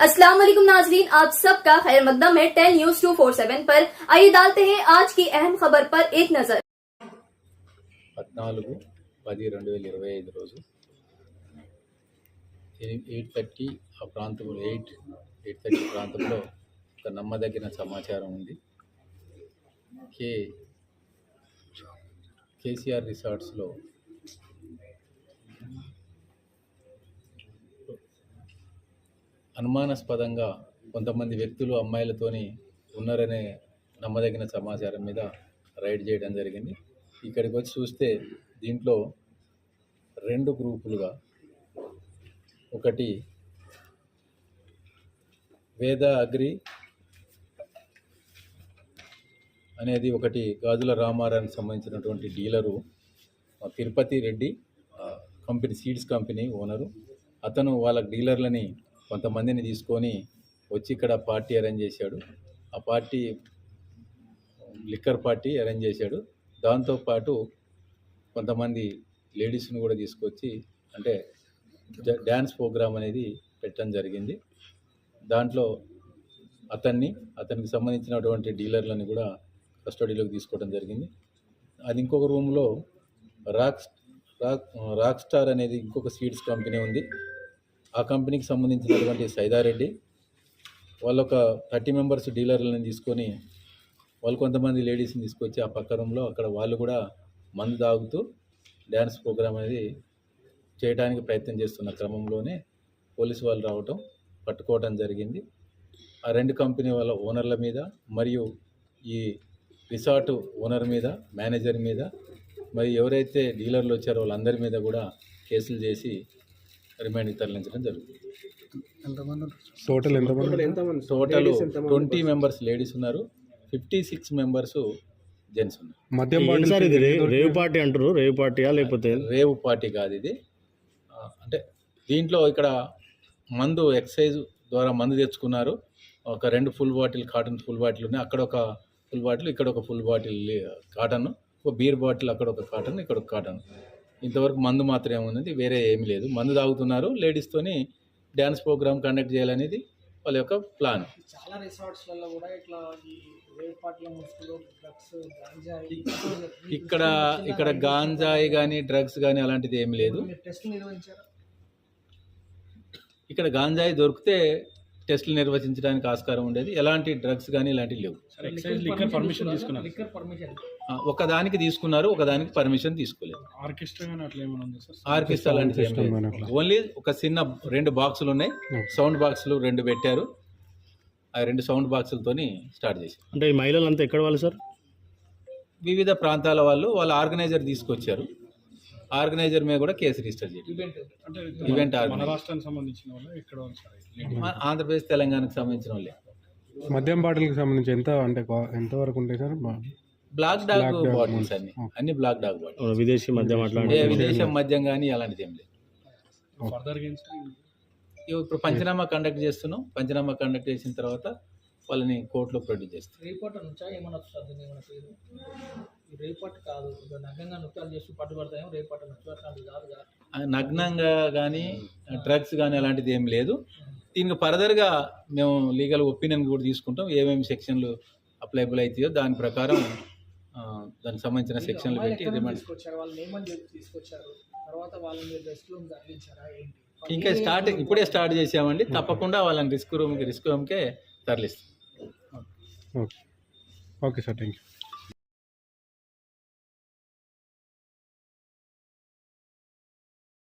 अस्सलाम वालेकुम नाजरीन, आप सबका खैर मकदम है 10 न्यूज 247 पर। आइए डालते हैं आज की अहम खबर पर एक नजर। 14/10/2025 రోజు 8:30 ఆ ప్రాంతంలో 8:30 ప్రాంతంలో ఒక నమ్మదగిన సమాచారం ఉంది. కేసీఆర్ రిసార్ట్స్లో అనుమానాస్పదంగా కొంతమంది వ్యక్తులు అమ్మాయిలతోని ఉన్నారనే నమ్మదగిన సమాచారం మీద రైడ్ చేయడం జరిగింది. ఇక్కడికి వచ్చి చూస్తే దీంట్లో 2 గ్రూపులుగా, ఒకటి వేద అగ్రి అనేది ఒకటి గాజుల రామారానికి సంబంధించినటువంటి dealer, Tirupati Reddy company seeds company owner. అతను వాళ్ళ డీలర్లని కొంతమందిని తీసుకొని వచ్చి ఇక్కడ పార్టీ అరేంజ్ చేశాడు. ఆ పార్టీ లిక్కర్ పార్టీ అరేంజ్ చేశాడు. దాంతోపాటు కొంతమంది లేడీస్ని కూడా తీసుకొచ్చి అంటే డ్యాన్స్ ప్రోగ్రామ్ అనేది పెట్టడం జరిగింది. దాంట్లో అతనికి సంబంధించినటువంటి డీలర్లని కూడా కస్టడీలోకి తీసుకోవడం జరిగింది. అది ఇంకొక రూమ్లో రాక్ స్టార్ అనేది ఇంకొక సీడ్స్ కంపెనీ ఉంది. ఆ కంపెనీకి సంబంధించినటువంటి సైదారెడ్డి వాళ్ళు ఒక 30 మెంబర్స్ డీలర్లను తీసుకొని వాళ్ళు కొంతమంది లేడీస్ని తీసుకొచ్చి ఆ పక్క రూమ్లో అక్కడ వాళ్ళు కూడా మందు తాగుతూ డ్యాన్స్ ప్రోగ్రామ్ అనేది చేయడానికి ప్రయత్నం చేస్తున్న క్రమంలోనే పోలీసు వాళ్ళు రావటం, పట్టుకోవడం జరిగింది. ఆ 2 కంపెనీ వాళ్ళ ఓనర్ల మీద మరియు ఈ రిసార్ట్ ఓనర్ మీద, మేనేజర్ మీద, మరి ఎవరైతే డీలర్లు వచ్చారో వాళ్ళందరి మీద కూడా కేసులు చేసి రిమాండ్కి తరలించడం జరుగుతుంది. టోటల్ 20 మెంబర్స్ లేడీస్ ఉన్నారు, 56 మెంబర్స్ జెంట్స్ ఉన్నారు. రేవ్ పార్టీ అంటారు, రేవ్ పార్టీయా లేకపోతే రేవ్ పార్టీ కాదు ఇది. అంటే దీంట్లో ఇక్కడ మందు ఎక్సైజ్ ద్వారా మందు తెచ్చుకున్నారు. ఒక 2 full bottle cotton full bottle ఉన్నాయి. అక్కడ ఒక ఫుల్ బాటిల్, ఇక్కడ ఒక ఫుల్ బాటిల్ కాటన్, ఒక బీర్ బాటిల్, అక్కడ ఒక కాటన్, ఇక్కడ ఒక కాటన్. ఇంతవరకు మందు మాత్రమే ఉన్నది, వేరే ఏమీ లేదు. మందు తాగుతున్నారు, లేడీస్తోని డ్యాన్స్ ప్రోగ్రామ్ కండక్ట్ చేయాలనేది వాళ్ళ యొక్క ప్లాన్. చాలా రిసార్ట్స్లలో కూడా ఇట్లా ఈ రేవ్ పార్టీల ముసుగులో డ్రగ్స్, గాంజాయి ఇక్కడ గాంజాయి కానీ డ్రగ్స్ కానీ అలాంటిది ఏమి లేదు. టెస్టులు నిర్వహించారు. ఇక్కడ గాంజాయి దొరికితే టెస్టులు నిర్వహించడానికి ఆస్కారం ఉండేది. ఎలాంటి డ్రగ్స్ కానీ ఇలాంటివి లేవు. లిక్కర్ పర్మిషన్ ఒకదానికి తీసుకున్నారు, ఒకదానికి పర్మిషన్ తీసుకోలేదు. ఆర్కెస్ట్రా అలాంటిది ఏం లేదు. ఓన్లీ ఒక చిన్న 2 బాక్సులు ఉన్నాయి, సౌండ్ బాక్సులు 2 పెట్టారు. ఆ 2 సౌండ్ బాక్సులతోని స్టార్ట్ చేశారు. అంటే ఈ మహిళలంతా ఎక్కడ వాళ్ళు సార్? వివిధ ప్రాంతాల వాళ్ళు, వాళ్ళ ఆర్గనైజర్ తీసుకొచ్చారు. ఆర్గనైజర్ మీద కూడా కేసు రిజిస్టర్ చేయాలి. ఈవెంట్ ఆంధ్రప్రదేశ్, తెలంగాణకు సంబంధించిన వాళ్ళే. మద్యం బాటిల్కి సంబంధించి ఎంత వరకు ఉంటాయి సార్? బ్లాక్ డాగ్ బాటిల్స్ అన్ని బ్లాక్ డాగ్ బాటిల్స్. విదేశీ మద్యం విదేశీ మద్యం కానీ అలాంటిది ఏం లేదు. ఇప్పుడు పంచనామా కండక్ట్ చేస్తున్నాం. పంచనామా కండక్ట్ చేసిన తర్వాత వాళ్ళని కోర్టులో ప్రొడ్యూస్ చేస్తాం. రిపోర్ట్ నుంచా ఏమన్నా రేపటి కాదు, నగ్నంగా నృత్యాలు చేసి పట్టుబడతాయేమో రేపటి నుంచి అట్లాంటివి కాదు. నగ్నంగా కానీ డ్రగ్స్ కానీ అలాంటిది ఏం లేదు. దీనికి ఫర్దర్గా మేము లీగల్ ఒపీనియన్ కూడా తీసుకుంటాం. ఏమేమి సెక్షన్లు అప్లైబుల్ అవుతాయో దాని ప్రకారం దానికి సంబంధించిన సెక్షన్లు పెట్టి ఇంకా ఇప్పుడే స్టార్ట్ చేసామండి. తప్పకుండా వాళ్ళని రిస్క్ రూమ్కే తరలిస్తాం. Okay sir, thank you.